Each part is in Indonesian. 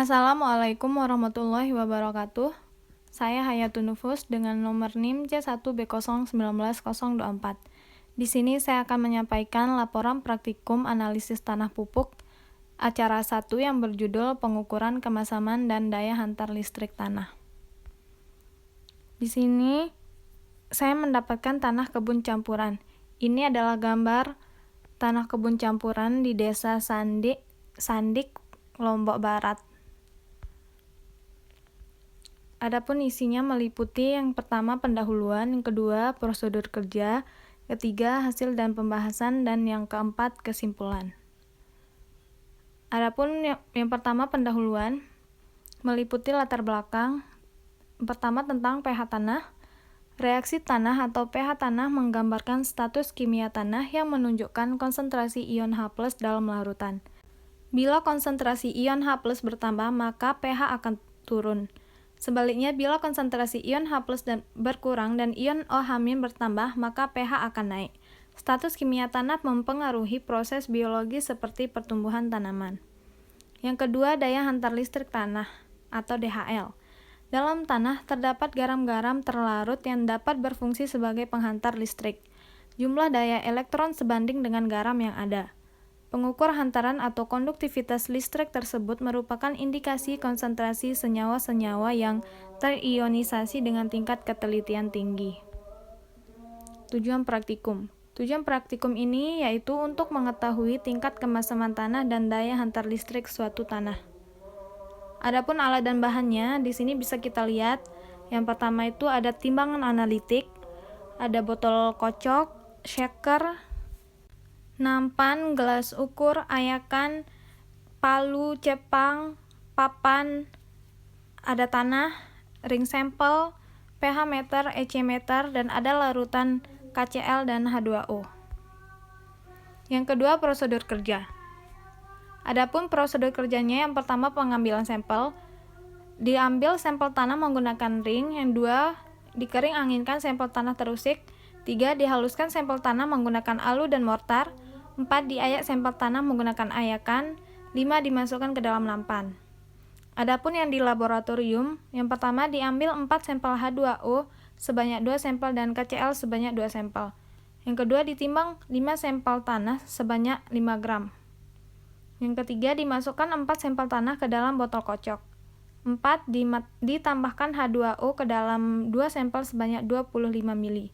Assalamualaikum warahmatullahi wabarakatuh. Saya Hayatun Nufus dengan nomor NIM C1B019024. Di sini saya akan menyampaikan laporan praktikum analisis tanah pupuk acara 1 yang berjudul pengukuran kemasaman dan daya hantar listrik tanah. Di sini saya mendapatkan tanah kebun campuran. Ini adalah gambar tanah kebun campuran di Desa Sandik, Lombok Barat. Adapun isinya meliputi yang pertama pendahuluan, yang kedua prosedur kerja, ketiga hasil dan pembahasan, dan yang keempat kesimpulan. Adapun yang pertama pendahuluan meliputi latar belakang, pertama tentang pH tanah. Reaksi tanah atau pH tanah menggambarkan status kimia tanah yang menunjukkan konsentrasi ion H+ dalam larutan. Bila konsentrasi ion H+ bertambah, maka pH akan turun. Sebaliknya, bila konsentrasi ion H+ berkurang dan ion OH- bertambah, maka pH akan naik. Status kimia tanah mempengaruhi proses biologi seperti pertumbuhan tanaman. Yang kedua, daya hantar listrik tanah atau DHL. Dalam tanah terdapat garam-garam terlarut yang dapat berfungsi sebagai penghantar listrik. Jumlah daya elektron sebanding dengan garam yang ada. Pengukur hantaran atau konduktivitas listrik tersebut merupakan indikasi konsentrasi senyawa-senyawa yang terionisasi dengan tingkat ketelitian tinggi. Tujuan praktikum. Tujuan praktikum ini yaitu untuk mengetahui tingkat kemasaman tanah dan daya hantar listrik suatu tanah. Adapun alat dan bahannya, di sini bisa kita lihat. Yang pertama itu ada timbangan analitik, ada botol kocok, shaker, nampan, gelas ukur, ayakan, palu, cepang, papan, ada tanah, ring sampel, pH meter, EC meter, dan ada larutan KCl dan H2O. Yang kedua, prosedur kerja. Adapun prosedur kerjanya, yang pertama pengambilan sampel. Diambil sampel tanah menggunakan ring. Yang dua, dikering anginkan sampel tanah terusik. 3. Dihaluskan sampel tanah menggunakan alu dan mortar. 4. Diayak sampel tanah menggunakan ayakan. 5. Dimasukkan ke dalam nampan. Adapun yang di laboratorium, yang pertama diambil 4 sampel H2O sebanyak 2 sampel dan KCl sebanyak 2 sampel. Yang kedua ditimbang 5 sampel tanah sebanyak 5 gram. Yang ketiga dimasukkan 4 sampel tanah ke dalam botol kocok. 4. Ditambahkan H2O ke dalam 2 sampel sebanyak 25 mili.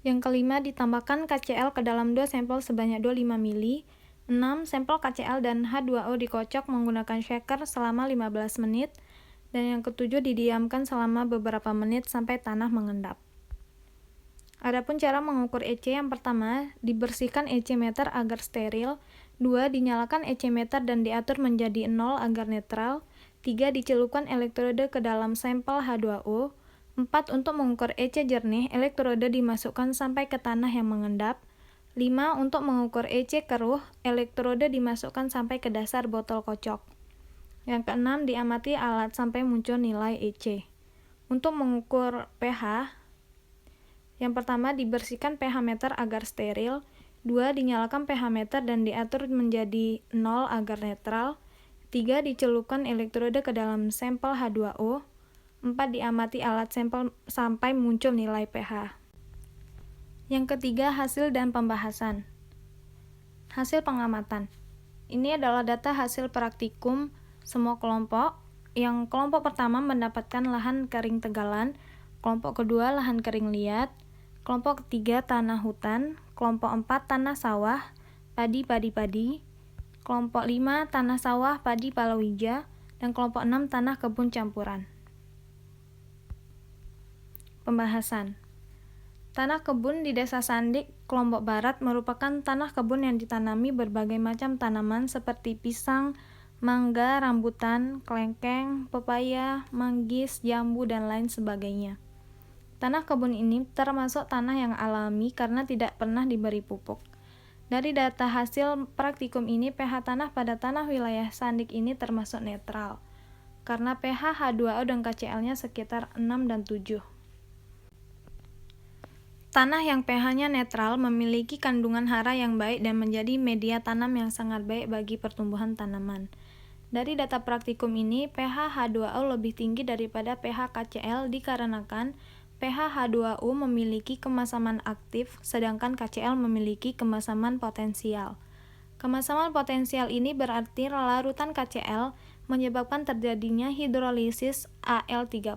Yang kelima, ditambahkan KCl ke dalam 2 sampel sebanyak 25 mili. 6. Sampel KCl dan H2O dikocok menggunakan shaker selama 15 menit. Dan yang ketujuh, didiamkan selama beberapa menit sampai tanah mengendap. Adapun cara mengukur EC, yang pertama, dibersihkan EC meter agar steril. 2. Dinyalakan EC meter dan diatur menjadi 0 agar netral. 3. Dicelupkan elektrode ke dalam sampel H2O. 4. Untuk mengukur EC jernih, elektrode dimasukkan sampai ke tanah yang mengendap. 5. Untuk mengukur EC keruh, elektrode dimasukkan sampai ke dasar botol kocok. Yang keenam, diamati alat sampai muncul nilai EC. Untuk mengukur pH, yang pertama dibersihkan pH meter agar steril. 2. Dinyalakan pH meter dan diatur menjadi 0 agar netral. 3. Dicelupkan elektrode ke dalam sampel H2O. 4. Diamati alat sampel sampai muncul nilai pH. Yang ketiga, hasil dan pembahasan. Hasil pengamatan. Ini adalah data hasil praktikum semua kelompok. Yang kelompok pertama mendapatkan lahan kering tegalan, kelompok kedua lahan kering liat, kelompok ketiga tanah hutan, kelompok 4 tanah sawah, padi, kelompok 5 tanah sawah, padi, palawija, dan kelompok 6 tanah kebun campuran. Pembahasan. Tanah kebun di Desa Sandik, Lombok Barat merupakan tanah kebun yang ditanami berbagai macam tanaman seperti pisang, mangga, rambutan, kelengkeng, pepaya, manggis, jambu, dan lain sebagainya. Tanah kebun ini termasuk tanah yang alami karena tidak pernah diberi pupuk. Dari data hasil praktikum ini, pH tanah pada tanah wilayah Sandik ini termasuk netral, karena pH H2O dan KCl-nya sekitar 6 dan 7. Tanah yang pH-nya netral memiliki kandungan hara yang baik dan menjadi media tanam yang sangat baik bagi pertumbuhan tanaman. Dari data praktikum ini, pH H2O lebih tinggi daripada pH KCl dikarenakan pH H2O memiliki kemasaman aktif, sedangkan KCl memiliki kemasaman potensial. Kemasaman potensial ini berarti larutan KCl menyebabkan terjadinya hidrolisis Al3+.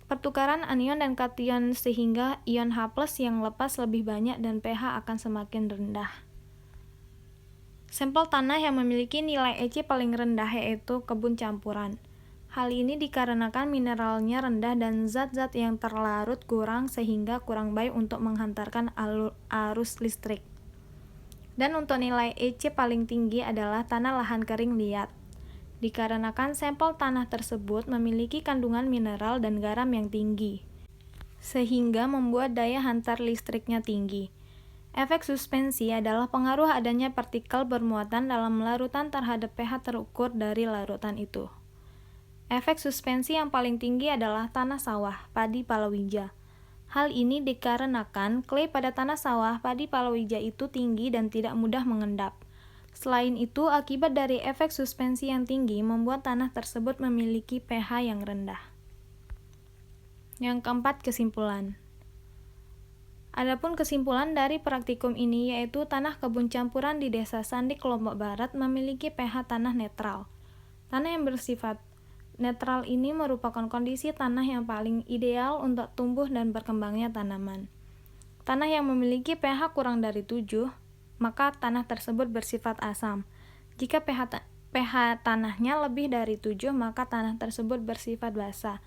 Pertukaran anion dan kation sehingga ion H+ yang lepas lebih banyak dan pH akan semakin rendah. Sampel tanah yang memiliki nilai EC paling rendah yaitu kebun campuran. Hal ini dikarenakan mineralnya rendah dan zat-zat yang terlarut kurang sehingga kurang baik untuk menghantarkan arus listrik. Dan untuk nilai EC paling tinggi adalah tanah lahan kering liat, dikarenakan sampel tanah tersebut memiliki kandungan mineral dan garam yang tinggi, sehingga membuat daya hantar listriknya tinggi. Efek suspensi adalah pengaruh adanya partikel bermuatan dalam larutan terhadap pH terukur dari larutan itu. Efek suspensi yang paling tinggi adalah tanah sawah, padi palawija. Hal ini dikarenakan clay pada tanah sawah, padi palawija itu tinggi dan tidak mudah mengendap. Selain itu, akibat dari efek suspensi yang tinggi membuat tanah tersebut memiliki pH yang rendah. Yang keempat, kesimpulan. Adapun kesimpulan dari praktikum ini yaitu tanah kebun campuran di Desa Sandik, Lombok Barat memiliki pH tanah netral. Tanah yang bersifat netral ini merupakan kondisi tanah yang paling ideal untuk tumbuh dan berkembangnya tanaman. Tanah yang memiliki pH kurang dari 7, maka tanah tersebut bersifat asam. Jika pH tanahnya lebih dari 7, maka tanah tersebut bersifat basa.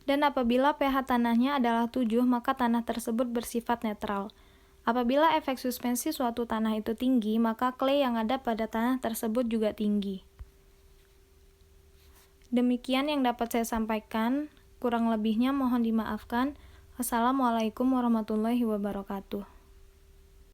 Dan apabila pH tanahnya adalah 7, maka tanah tersebut bersifat netral. Apabila efek suspensi suatu tanah itu tinggi, maka clay yang ada pada tanah tersebut juga tinggi. Demikian yang dapat saya sampaikan, kurang lebihnya mohon dimaafkan. Wassalamualaikum warahmatullahi wabarakatuh.